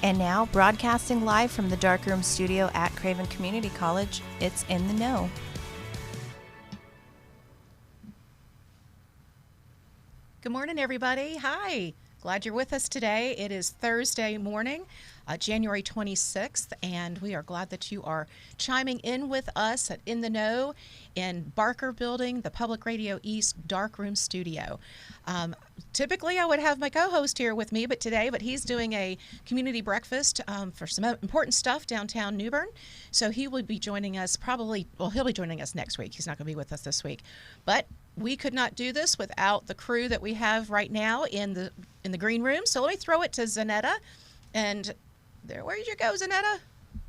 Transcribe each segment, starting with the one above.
And now, broadcasting live from the Darkroom studio at Craven Community College, it's In the Know. Good morning, everybody. Hi. Glad you're with us today. It is Thursday morning, January 26th, and we are glad that you are chiming in with us at In the Know in Barker Building, the Public Radio East Darkroom studio. Typically, I would have my co-host here with me, but he's doing a community breakfast for some important stuff downtown New Bern. So he will be joining us he'll be joining us next week. He's not going to be with us this week. But we could not do this without the crew that we have right now in the green room. So let me throw it to Zanetta. And where did you go, Zanetta?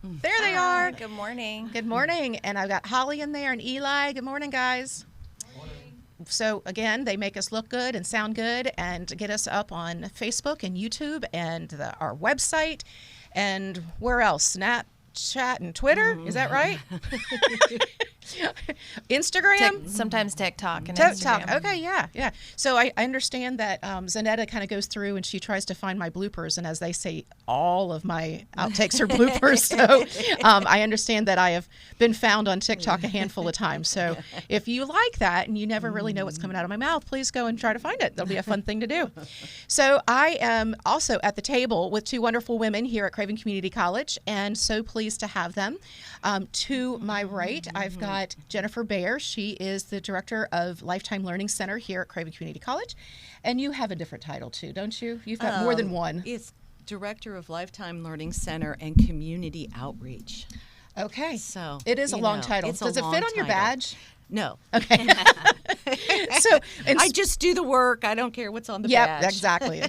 There they are. Good morning. Good morning. And I've got Holly in there and Eli. Good morning, guys. So again, they make us look good and sound good and get us up on Facebook and YouTube and our website and where else? Snapchat and Twitter. Is that right? Instagram? Sometimes TikTok and Instagram. Okay, yeah. So I understand that Zanetta kind of goes through and she tries to find my bloopers. And as they say, all of my outtakes are bloopers. So I understand that I have been found on TikTok a handful of times. So if you like that and you never really know what's coming out of my mouth, please go and try to find it. That'll be a fun thing to do. So I am also at the table with two wonderful women here at Craven Community College, and so pleased to have them. To my right, I've got Jennifer Baer. She is the director of Lifetime Learning Center here at Craven Community College. And you have a different title too, don't you? You've got more than one. It's Director of Lifetime Learning Center and Community Outreach. Okay. So it is a long title. Does it fit on your badge? No. Okay. I just do the work. I don't care what's on the badge. Exactly.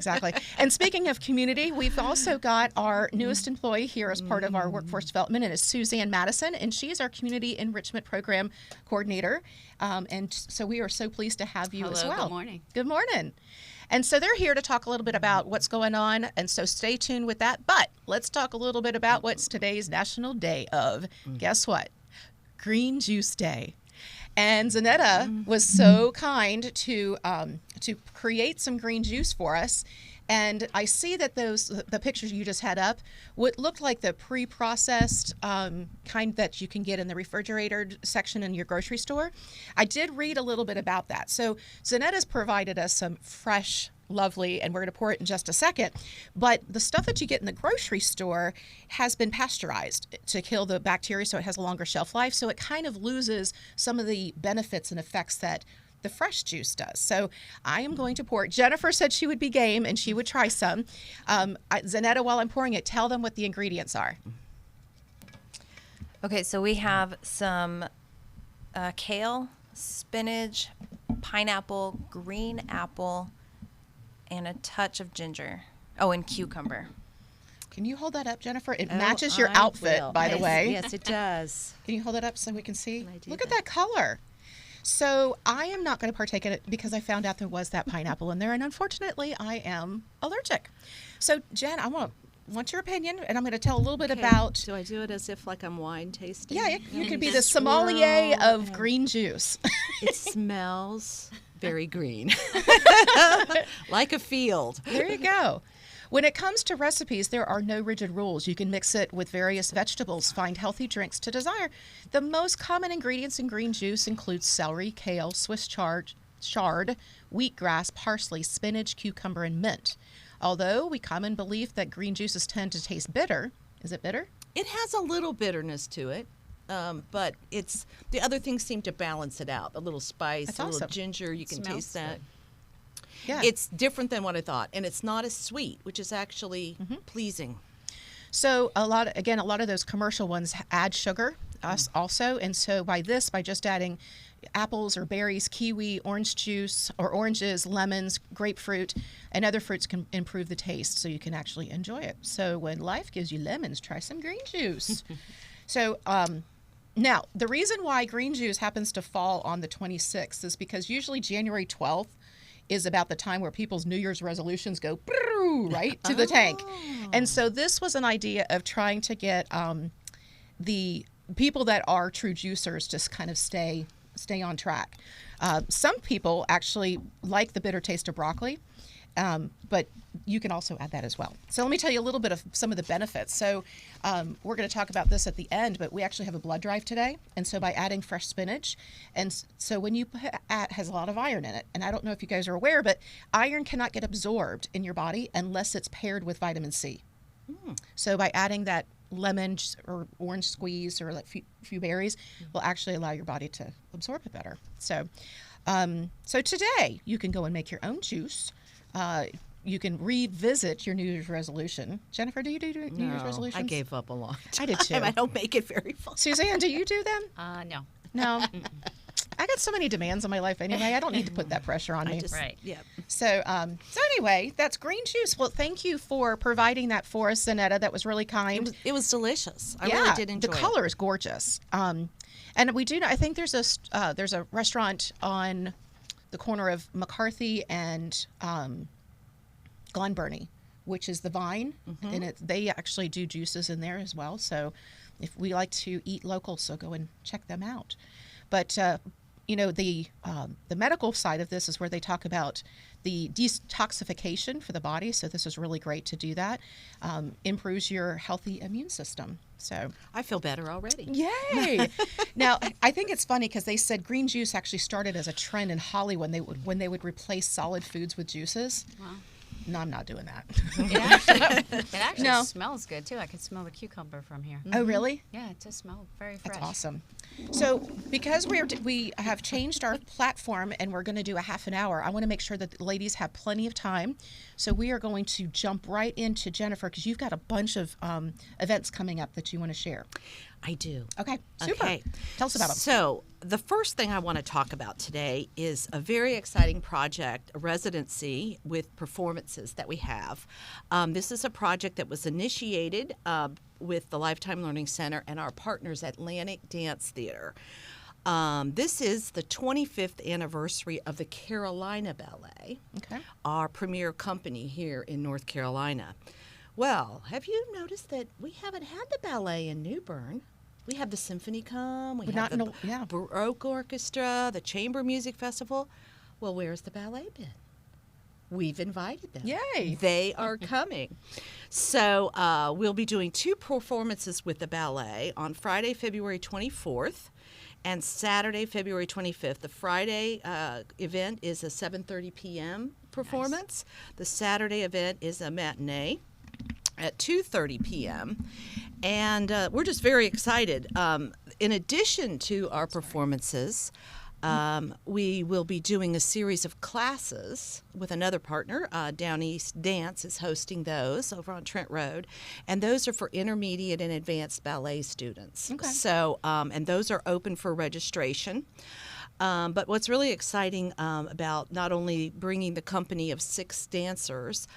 And speaking of community, we've also got our newest employee here as part of our workforce development, and it's Suzanne Madison, and she's our Community Enrichment Program coordinator. And so we are so pleased to have you as well. Good morning. Good morning. And so they're here to talk a little bit about what's going on, and so stay tuned with that. But let's talk a little bit about what's today's National Day of. Guess what? Green Juice Day. And Zanetta was so kind to create some green juice for us. And I see that the pictures you just had up would look like the pre-processed kind that you can get in the refrigerator section in your grocery store. I did read a little bit about that. So Zanetta's provided us some fresh, lovely, and we're going to pour it in just a second. But the stuff that you get in the grocery store has been pasteurized to kill the bacteria, so it has a longer shelf life. So it kind of loses some of the benefits and effects that the fresh juice does. So I am going to pour it. Jennifer said she would be game and she would try some. Zanetta, while I'm pouring it, tell them what the ingredients are. Okay, so we have some kale, spinach, pineapple, green apple, and a touch of ginger. Oh, and cucumber. Can you hold that up, Jennifer? It matches your outfit, by the way. Yes, it does. Can you hold it up so we can see? Look at that? that color. So I am not going to partake in it because I found out there was that pineapple in there, and unfortunately, I am allergic. So, Jen, I want your opinion, and I'm going to tell a little bit about. Do I do it as if like I'm wine tasting? Yeah, you could be the sommelier of green juice. It smells very green, like a field. There you go. When it comes to recipes, there are no rigid rules. You can mix it with various vegetables, find healthy drinks to desire. The most common ingredients in green juice include celery, kale, Swiss chard, wheatgrass, parsley, spinach, cucumber, and mint. Although we common belief that green juices tend to taste bitter. Is it bitter? It has a little bitterness to it, but the other things seem to balance it out. A little spice, That's a little awesome. ginger. You can taste that. Yeah. It's different than what I thought, and it's not as sweet, which is actually pleasing. So a lot of those commercial ones add sugar also, and so by just adding apples or berries, kiwi, orange juice or oranges, lemons, grapefruit, and other fruits can improve the taste so you can actually enjoy it. So when life gives you lemons, try some green juice. So now the reason why green juice happens to fall on the 26th is because usually January 12th is about the time where people's New Year's resolutions go right to the tank. And so this was an idea of trying to get the people that are true juicers just kind of stay on track. Some people actually like the bitter taste of broccoli, But you can also add that as well. So let me tell you a little bit of some of the benefits. So we're going to talk about this at the end, but we actually have a blood drive today. And so by adding fresh spinach, and so when you has a lot of iron in it, and I don't know if you guys are aware, but iron cannot get absorbed in your body unless it's paired with vitamin C. So by adding that lemon or orange squeeze or like few berries will actually allow your body to absorb it better. So, so today you can go and make your own juice. You can revisit your New Year's resolution. Jennifer, do you do New Year's resolutions? I gave up a long time. I did too. I don't make it very fun. Suzanne, do you do them? No. No. I got so many demands on my life anyway. I don't need to put that pressure on me. Right. Yeah. So, so anyway, that's green juice. Well, thank you for providing that for us, Zanetta. That was really kind. It was delicious. I really did enjoy it. The color is gorgeous. And we do know, I think there's a restaurant on the corner of McCarthy and Glenburnie, which is the Vine, and they actually do juices in there as well. So if we like to eat local, so go and check them out. But you know, the medical side of this is where they talk about the detoxification for the body. So this is really great to do that. Improves your healthy immune system. So I feel better already. Yay! Now I think it's funny because they said green juice actually started as a trend in Hollywood when they would replace solid foods with juices. Wow. No, I'm not doing that. It actually No. smells good too. I can smell the cucumber from here. Oh, really? Yeah, it does smell very fresh. That's awesome. So because we have changed our platform and we're going to do a half an hour, I want to make sure that the ladies have plenty of time. So we are going to jump right into Jennifer because you've got a bunch of events coming up that you want to share. I do. Okay, super. Okay. Tell us about them. So the first thing I want to talk about today is a very exciting project, a residency with performances that we have. This is a project that was initiated with the Lifetime Learning Center and our partners Atlantic Dance Theater. This is the 25th anniversary of the Carolina Ballet, our premier company here in North Carolina. Well, have you noticed that we haven't had the ballet in New Bern? We have the symphony come, we have the Baroque Orchestra, the Chamber Music Festival. Well, where's the ballet been? We've invited them. Yay! They are coming. So we'll be doing 2 performances with the ballet on Friday, February 24th and Saturday, February 25th. The Friday event is a 7:30 p.m. performance. Nice. The Saturday event is a matinee at 2:30 p.m. And we're just very excited. In addition to our performances, we will be doing a series of classes with another partner. Down East Dance is hosting those over on Trent Road, and those are for intermediate and advanced ballet students. Okay. So, and those are open for registration. But what's really exciting about not only bringing the company of 6 dancers,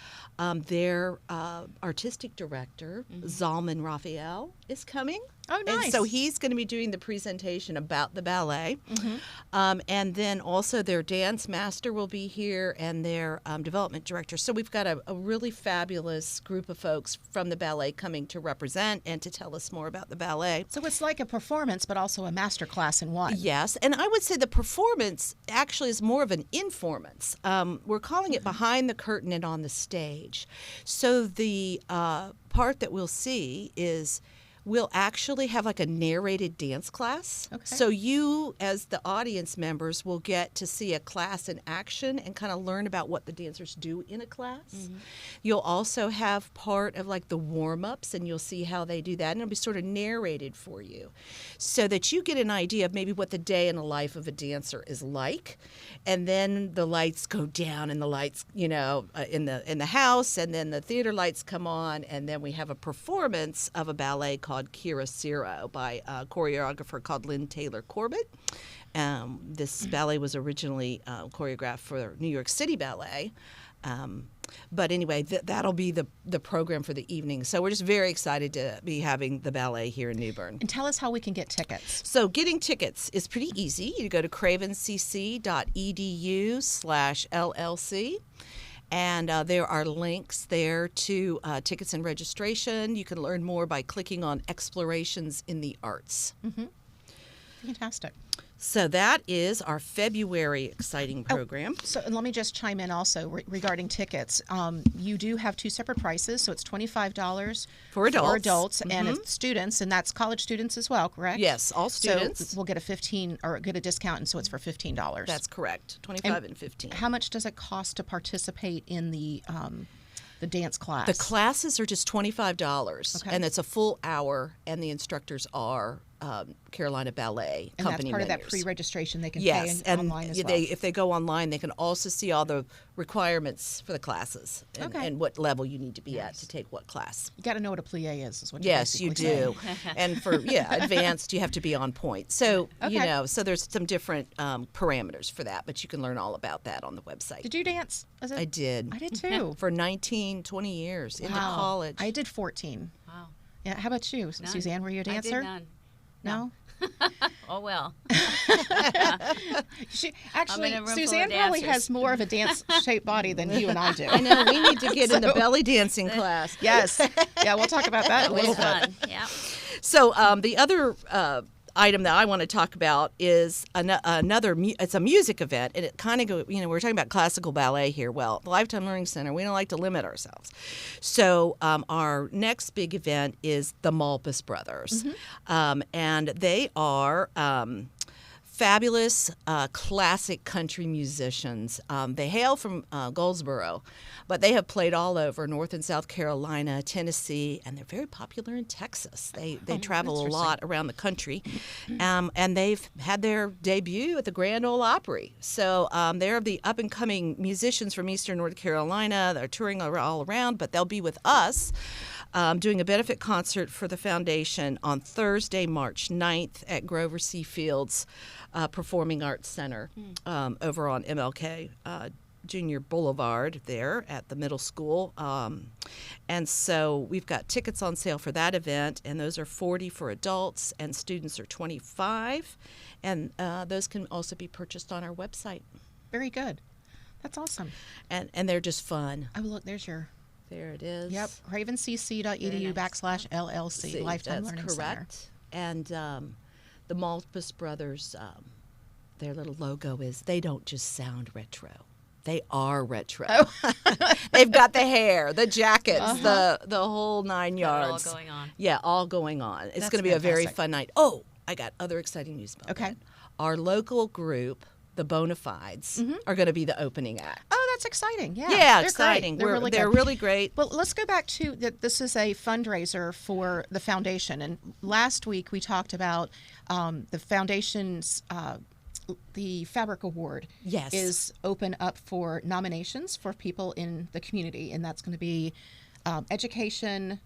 their artistic director, Zalman Raphael, is coming. Oh, nice. And so he's going to be doing the presentation about the ballet. And then also their dance master will be here and their development director. So we've got a really fabulous group of folks from the ballet coming to represent and to tell us more about the ballet. So it's like a performance, but also a master class in one. Yes, and I would say the performance actually is more of an informance. We're calling it behind the curtain and on the stage. So the part that we'll see is we'll actually have like a narrated dance class. Okay. So you, as the audience members, will get to see a class in action and kind of learn about what the dancers do in a class. You'll also have part of like the warm-ups, and you'll see how they do that, and it'll be sort of narrated for you so that you get an idea of maybe what the day in the life of a dancer is like. And then the lights go down, and the lights, you know, in the house, and then the theater lights come on, and then we have a performance of a ballet called Kira Ciro by a choreographer called Lynn Taylor Corbett. This ballet was originally choreographed for New York City Ballet. But anyway, that'll be the program for the evening. So we're just very excited to be having the ballet here in New Bern. And tell us how we can get tickets. So getting tickets is pretty easy. You go to cravencc.edu/LLC. And there are links there to tickets and registration. You can learn more by clicking on Explorations in the Arts. Fantastic. So that is our February exciting Oh, program. So and let me just chime in also regarding tickets. You do have two separate prices, so it's $25 For adults. and it's students, and that's college students as well, correct? Yes, all students. So we'll get a discount, and so it's for $15. That's correct. 25 and 15. How much does it cost to participate in the dance class? The classes are just $25, Okay. and it's a full hour, and the instructors are Carolina Ballet and company that's part of that members. pre-registration they can Yes, pay and online as well. if they go online, they can also see all the requirements for the classes and, Okay. and what level you need to be at to take what class. You got to know what a plie is what you're Yes, you basically saying. do. And for advanced, you have to be on point. So Okay. so there's some different parameters for that, but you can learn all about that on the website. Did you dance? I did. I did too. For 19, 20 years into Wow. college. I did 14. Wow. Yeah. How about you, None. Suzanne? Were you a dancer? I did none. No. Oh, well. Actually, in a room full of Suzanne probably dancers. has more of a dance-shaped body than you and I do. I know, we need to get in the belly dancing class. Yes. Yeah, we'll talk about that in a little Always bit. fun. Yeah. So the other item that I want to talk about is another. It's a music event, and it kind of go. We're talking about classical ballet here. Well, the Lifetime Learning Center, we don't like to limit ourselves. So our next big event is the Malpas Brothers, and they are. Fabulous classic country musicians. They hail from Goldsboro, but they have played all over North and South Carolina, Tennessee, and they're very popular in Texas. They travel a lot around the country, and they've had their debut at the Grand Ole Opry. So they're the up-and-coming musicians from Eastern North Carolina. They're touring all around, but they'll be with us doing a benefit concert for the foundation on Thursday, March 9th at Grover C. Fields Performing Arts Center over on MLK Junior Boulevard there at the middle school. And so we've got tickets on sale for that event, and those are $40 for adults, and students are $25. And those can also be purchased on our website. Very good. That's awesome. And they're just fun. Oh, look, there's your. There it is. Yep, ravncc.edu/LLC, Lifetime That's Learning correct. Center. And the Malpas Brothers, their little logo is, they don't just sound retro. They are retro. They've got the hair, the jackets, the whole 9 yards. All going on. Yeah, all going on. It's That's going to be a very fantastic. fun night. Oh, I got other exciting news about Okay. that. Our local group, the Bonafides, are going to be the opening act. Oh, that's exciting. Yeah. Yeah, They're exciting. Great. They're They're really good. really great. Well, let's go back to that. This is a fundraiser for the foundation, and last week we talked about the foundation's the Fabric Award. Yes. Is open up for nominations for people in the community, and that's going to be education,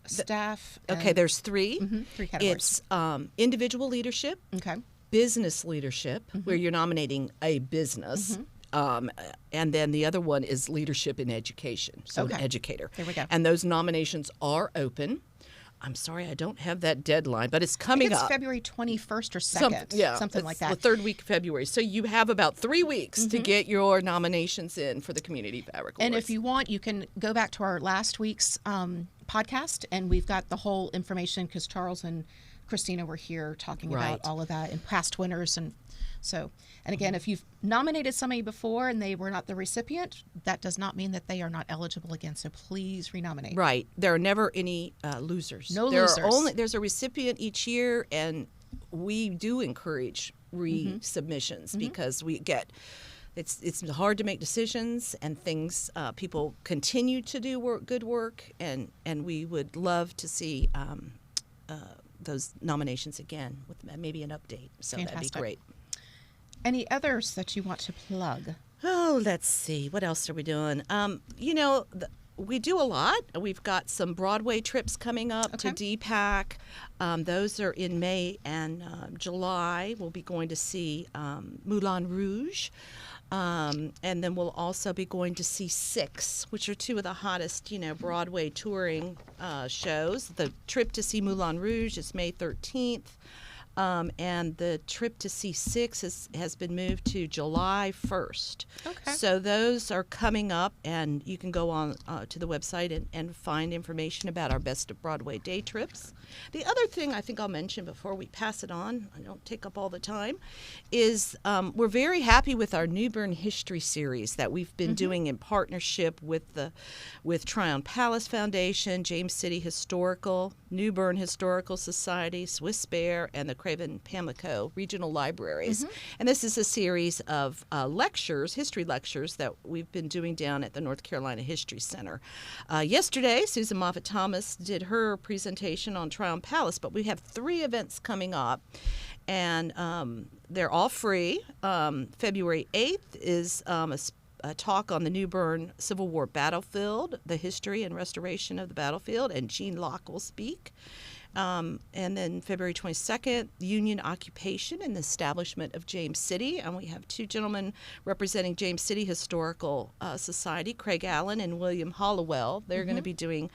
staff. Okay, there's three. 3 categories. It's individual leadership, Okay. business leadership, where you're nominating a business. And then the other one is leadership in education, so an Okay. educator. There we go. And those nominations are open. I'm sorry, I don't have that deadline, but it's I coming think it's up. February 21st or 2nd. Something like it's that. the third week of February. So you have about 3 weeks to get your nominations in for the Community Fabric Awards. And if you want, you can go back to our last week's podcast, and we've got the whole information because Charles and Christina were here talking Right. about all of that and past winners. And so, and again, if you've nominated somebody before and they were not the recipient, that does not mean that they are not eligible again. So please renominate. Right. There are never any losers. No there losers. Are only, there's a recipient each year, and we do encourage resubmissions because we get it's hard to make decisions, and things people continue to do good work, and we would love to see those nominations again with maybe an update. So that'd Fantastic. be great. Any others that you want to plug? Oh, let's see. What else are we doing? We do a lot. We've got some Broadway trips coming up to DPAC. Those are in May and July. We'll be going to see Moulin Rouge. And then we'll also be going to see Six, which are two of the hottest, Broadway touring shows. The trip to see Moulin Rouge is May 13th. and the trip to C6 has been moved to July 1st. Okay. So those are coming up, and you can go on to the website and find information about our Best of Broadway day trips. The other thing I think I'll mention before we pass it on, I don't take up all the time, is we're very happy with our New Bern History Series that we've been doing in partnership with Tryon Palace Foundation, James City Historical, New Bern Historical Society, Swiss Bear, and the Craven Pamlico Regional Libraries. And this is a series of lectures, history lectures, that we've been doing down at the North Carolina History Center. Yesterday, Susan Moffett Thomas did her presentation on Tryon Palace, but we have 3 events coming up, and they're all free. February 8th is a talk on the New Bern Civil War battlefield, the history and restoration of the battlefield, and Jean Locke will speak. And then February 22nd, Union occupation and the establishment of James City. And we have 2 gentlemen representing James City Historical Society, Craig Allen and William Hollowell. They're going to be doing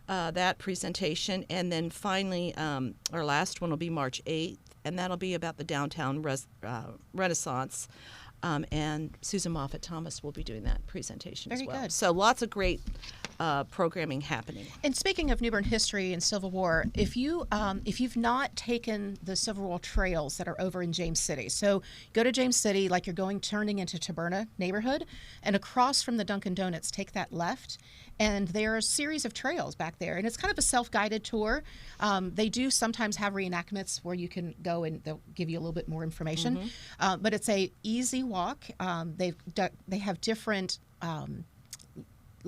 that presentation. And then finally, our last one will be March 8th, and that'll be about the downtown Renaissance. And Susan Moffett Thomas will be doing that presentation as well. Very good. So lots of great programming happening. And speaking of New Bern history and Civil War, if you've not taken the Civil War trails that are over in James City, so go to James City like you're turning into Taberna neighborhood, and across from the Dunkin' Donuts, take that left. And there are a series of trails back there, and it's kind of a self-guided tour. They do sometimes have reenactments where you can go and they'll give you a little bit more information. But it's a easy walk. They have different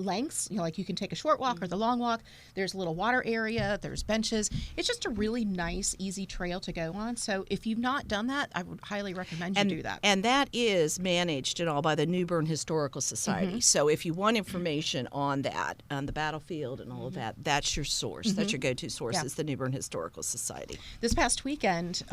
lengths, like you can take a short walk or the long walk. There's a little water area, there's benches. It's just a really nice, easy trail to go on. So if you've not done that, I would highly recommend you do that. And that is managed and all by the New Bern Historical Society. So if you want information on that, on the battlefield and all of that, that's your source. That's your go-to source is the New Bern Historical Society. This past weekend,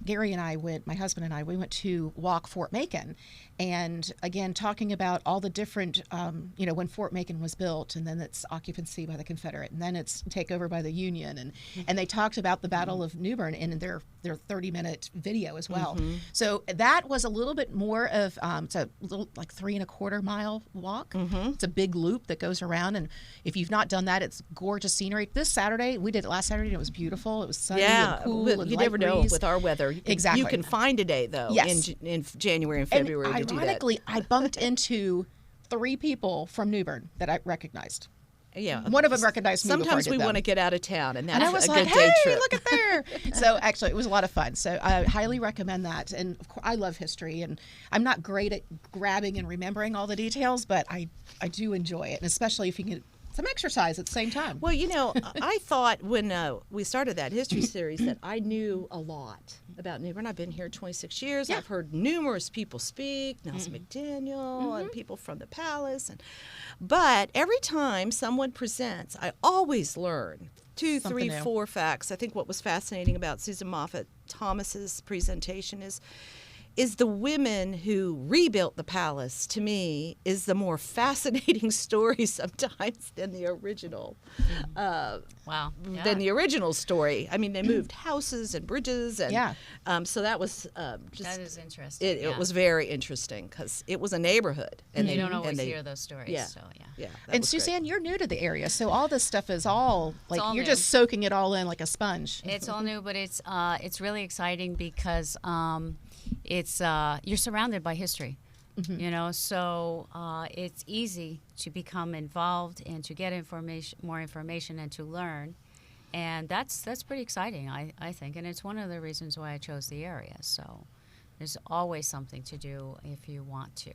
Gary and I my husband and I, we went to walk Fort Macon. And again, talking about all the different, when Fort Macon was built, and then its occupancy by the Confederate, and then its takeover by the Union, and they talked about the Battle of New Bern in their 30-minute video as well. So that was a little bit more of it's a little like 3.25 mile walk. It's a big loop that goes around, and if you've not done that, it's gorgeous scenery. This Saturday, we did it last Saturday, and it was beautiful. It was sunny and cool, and you light never know breeze. with our weather. You can find a day though in January and February to do that. Ironically, I bumped into 3 people from New Bern that I recognized. Yeah, one of them recognized me. Sometimes we want to to get out of town, and that's I was a like, good day hey, trip. look at there. So actually, it was a lot of fun. So I highly recommend that. And of course, I love history, and I'm not great at grabbing and remembering all the details, but I do enjoy it, and especially if you can get some exercise at the same time. Well, I thought when we started that history series that I knew a lot about New Bern. I've been here 26 years. I've heard numerous people speak, Nelson McDaniel and people from the palace. But every time someone presents, I always learn 2, 3, 4 facts. I think what was fascinating about Susan Moffett Thomas's presentation is the women who rebuilt the palace, to me, is the more fascinating story sometimes than the original. Than the original story. I mean, they moved houses and bridges, and so that was just. That is interesting. It was very interesting because it was a neighborhood, and you don't always hear those stories. Yeah, so, And Suzanne, you're new to the area, so all this stuff is all like all you're new. just soaking it all in like a sponge. It's all new, but it's really exciting because it's you're surrounded by history, so it's easy to become involved and to get more information and to learn, and that's pretty exciting, I think, and it's one of the reasons why I chose the area. So there's always something to do if you want to.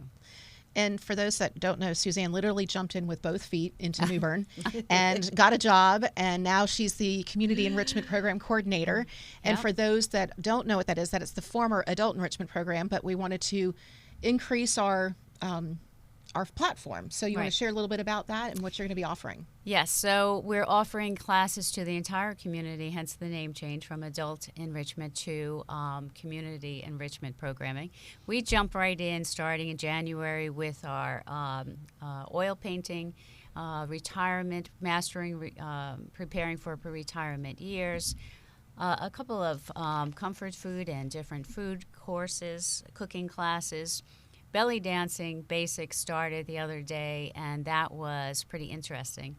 And for those that don't know, Suzanne literally jumped in with both feet into New Bern and got a job, and now she's the Community Enrichment Program coordinator. And for those that don't know what that is, that it's the former Adult Enrichment Program, but we wanted to increase our platform. So you want to share a little bit about that and what you're going to be offering? Yes, so we're offering classes to the entire community, hence the name change from adult enrichment to community enrichment programming. We jump right in starting in January with our oil painting, retirement, mastering, preparing for retirement years, a couple of comfort food and different food courses, cooking classes. Belly dancing basics started the other day, and that was pretty interesting.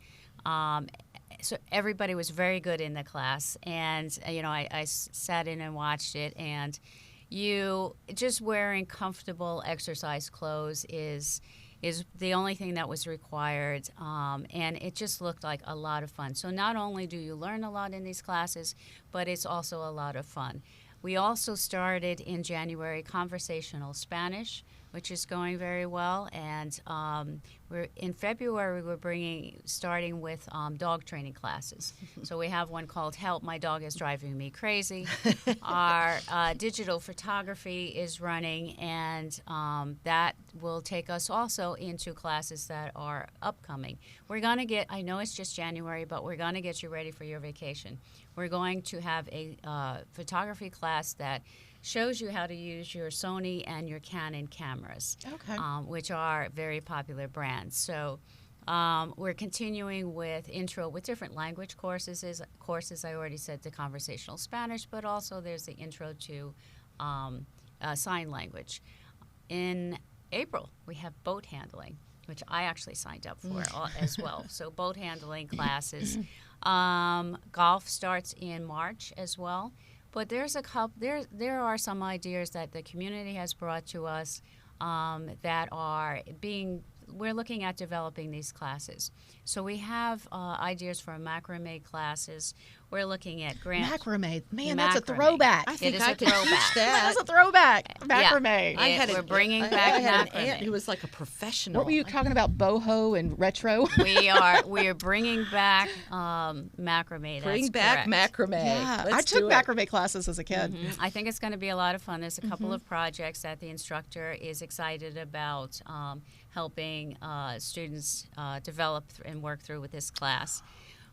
So everybody was very good in the class, and I sat in and watched it, and you just wearing comfortable exercise clothes is the only thing that was required, and it just looked like a lot of fun. So not only do you learn a lot in these classes, but it's also a lot of fun. We also started in January conversational Spanish, which is going very well, and we're in February starting with dog training classes. So we have one called Help, My Dog is Driving Me Crazy. Our digital photography is running, and that will take us also into classes that are upcoming. We're going to get, I know it's just January, but we're going to get you ready for your vacation. We're going to have a photography class that shows you how to use your Sony and your Canon cameras, which are very popular brands. So we're continuing with intro with different language courses. I already said the conversational Spanish, but also there's the intro to sign language. In April, we have boat handling, which I actually signed up for as well. So boat handling classes. Golf starts in March as well. But there's a couple. There are some ideas that the community has brought to us that are being. We're looking at developing these classes. So we have ideas for macrame classes. We're looking at macrame. Man, that's a throwback. I think it is I a could throwback. teach that. That's a throwback. Macrame. Yeah. We're bringing back I had macrame. an aunt who was like a professional. What were you talking about, boho and retro? We are bringing back macrame. Bring That's back correct. macrame. Yeah, I Let's took do it. macrame classes as a kid. I think it's going to be a lot of fun. There's a couple of projects that the instructor is excited about helping students develop and work through with this class.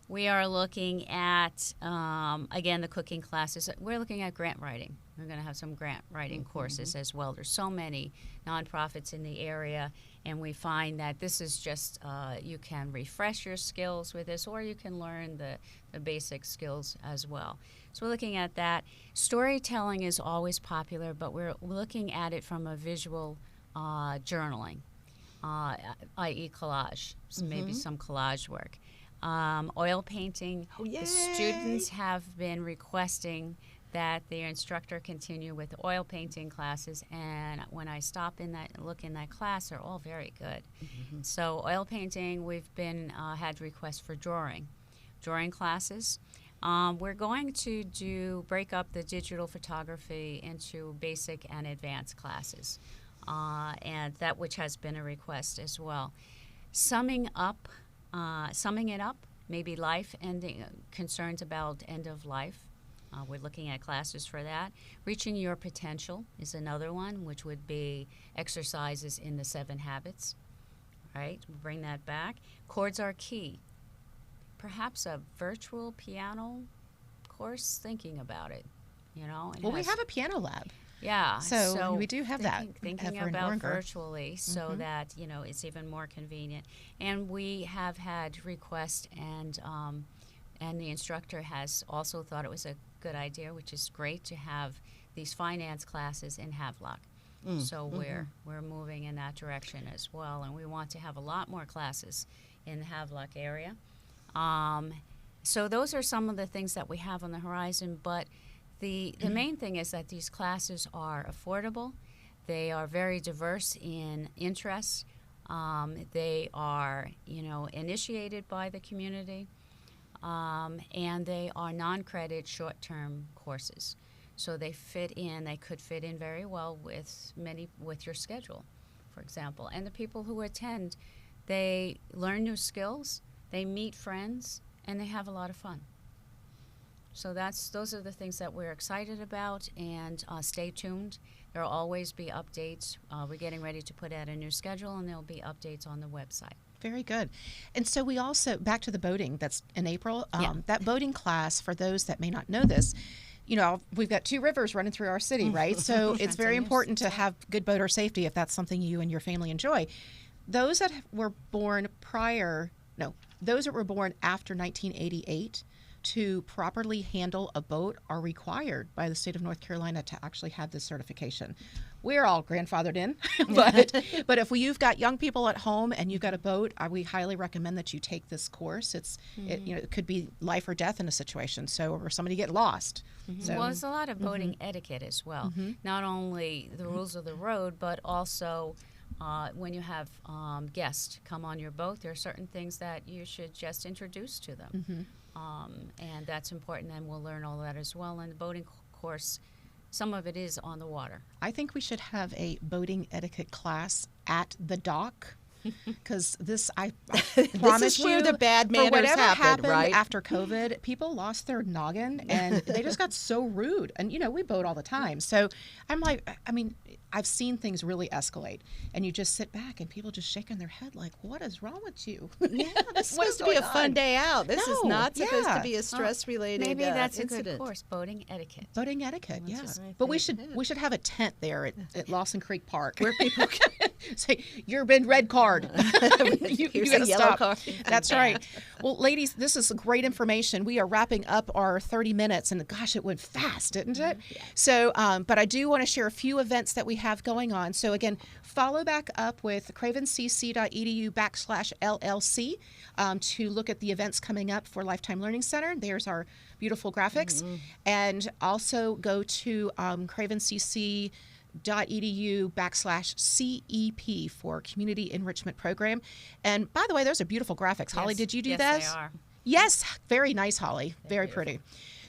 We are looking at, again, the cooking classes. We're looking at grant writing. We're going to have some grant writing courses as well. There's so many nonprofits in the area, and we find that this is just, you can refresh your skills with this, or you can learn the basic skills as well. So we're looking at that. Storytelling is always popular, but we're looking at it from a visual journaling, i.e. collage, so maybe some collage work. Oil painting. Oh, yay. The students have been requesting that their instructor continue with oil painting classes, and when I stop in that look in that class, they're all very good. So oil painting, we've been had requests for drawing classes. We're going to break up the digital photography into basic and advanced classes, and that which has been a request as well. Summing it up, maybe life ending, concerns about end of life. We're looking at classes for that. Reaching your potential is another one, which would be exercises in the 7 habits. Right, we'll bring that back. Chords are key. Perhaps a virtual piano course, thinking about it. Well, we have a piano lab. Yeah, so we do have thinking over in about Oranger. virtually so that it's even more convenient. And we have had requests, and the instructor has also thought it was a good idea, which is great, to have these finance classes in Havelock. So we're moving in that direction as well, and we want to have a lot more classes in the Havelock area. So those are some of the things that we have on the horizon, but the main thing is that these classes are affordable. They are very diverse in interests. They are, initiated by the community, and they are non-credit short-term courses. So they could fit in very well with your schedule, for example. And the people who attend, they learn new skills, they meet friends, and they have a lot of fun. So those are the things that we're excited about, and stay tuned. There will always be updates. We're getting ready to put out a new schedule, and there will be updates on the website. Very good. And so we also, back to the boating that's in April, Yeah. that boating class, for those that may not know this, we've got 2 rivers running through our city, right? So it's very important to have good boater safety if that's something you and your family enjoy. Those that were born after 1988 to properly handle a boat are required by the state of North Carolina to actually have this certification. We're all grandfathered in, but if you've got young people at home and you've got a boat, we highly recommend that you take this course. It could be life or death in a situation, or somebody get lost. So, well, there's a lot of boating etiquette as well. Not only the rules of the road, but also when you have guests come on your boat, there are certain things that you should just introduce to them. And that's important, and we'll learn all that as well. And the boating course, some of it is on the water. I think we should have a boating etiquette class at the dock. Because I promise this is where you, the bad manners for whatever happened, right? After COVID, people lost their noggin and they just got so rude. And, we boat all the time. So I'm like, I've seen things really escalate. And you just sit back and people just shaking their head like, what is wrong with you? Yeah, this is supposed to be a fun day out. This is not supposed to be a stress-related Maybe that's incident. a good course, boating etiquette. Boating etiquette, But we should have a tent there at Lawson Creek Park where people can say, you've been red card. you Here's a yellow card. That's right. Well, ladies, this is great information. We are wrapping up our 30 minutes, and gosh, it went fast, didn't it? Yeah. So, but I do want to share a few events that we have going on. So again, follow back up with cravencc.edu/LLC to look at the events coming up for Lifetime Learning Center. There's our beautiful graphics. And also go to cravencc.edu/CEP for Community Enrichment Program. And by the way, those are beautiful graphics. Yes. Holly, did you do yes, those? Yes, they are. Yes, very nice, Holly. Very pretty.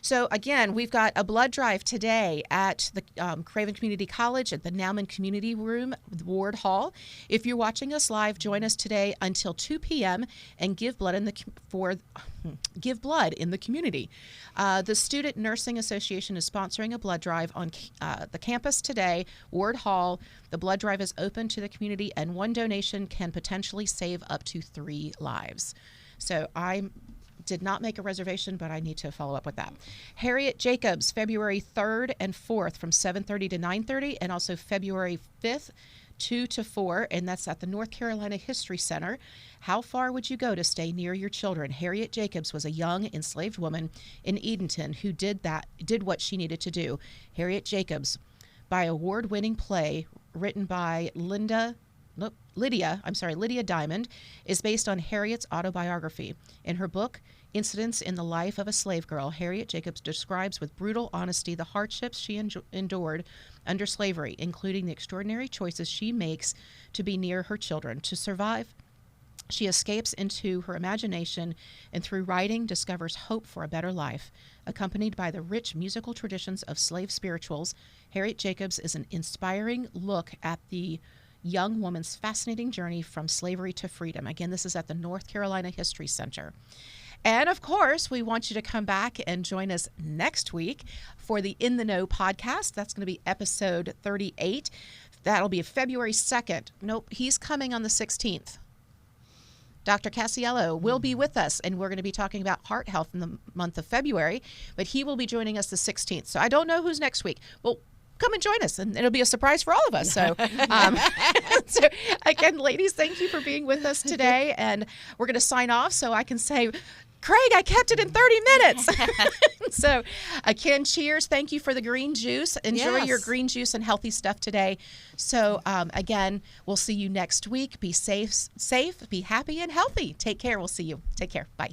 So again, we've got a blood drive today at the Craven Community College at the Nauman Community Room, Ward Hall. If you're watching us live, join us today until 2 p.m. and give blood in the community. The Student Nursing Association is sponsoring a blood drive on the campus today, Ward Hall. The blood drive is open to the community, and one donation can potentially save up to 3 lives. So I did not make a reservation, but I need to follow up with that. Harriet Jacobs, February 3rd and 4th from 7:30 to 9:30, and also February 5th, 2 to 4, and that's at the North Carolina History Center. How far would you go to stay near your children? Harriet Jacobs was a young enslaved woman in Edenton who did what she needed to do. Harriet Jacobs, by award-winning play written by Lydia Diamond, is based on Harriet's autobiography. In her book, Incidents in the Life of a Slave Girl, Harriet Jacobs describes with brutal honesty the hardships she endured under slavery, including the extraordinary choices she makes to be near her children. To survive, she escapes into her imagination and through writing discovers hope for a better life. Accompanied by the rich musical traditions of slave spirituals, Harriet Jacobs is an inspiring look at the young woman's fascinating journey from slavery to freedom. Again, this is at the North Carolina History Center. And of course, we want you to come back and join us next week for the In the Know podcast. That's going to be episode 38. That'll be February 2nd. Nope, he's coming on the 16th. Dr. Casiello will be with us, and we're going to be talking about heart health in the month of February, but he will be joining us the 16th. So I don't know who's next week. Well, come and join us, and it'll be a surprise for all of us. So, so again, ladies, thank you for being with us today, and we're going to sign off so I can say, Craig, I kept it in 30 minutes. So, again, cheers. Thank you for the green juice. Enjoy your green juice and healthy stuff today. So, again, we'll see you next week. Be safe, be happy, and healthy. Take care. We'll see you. Take care. Bye.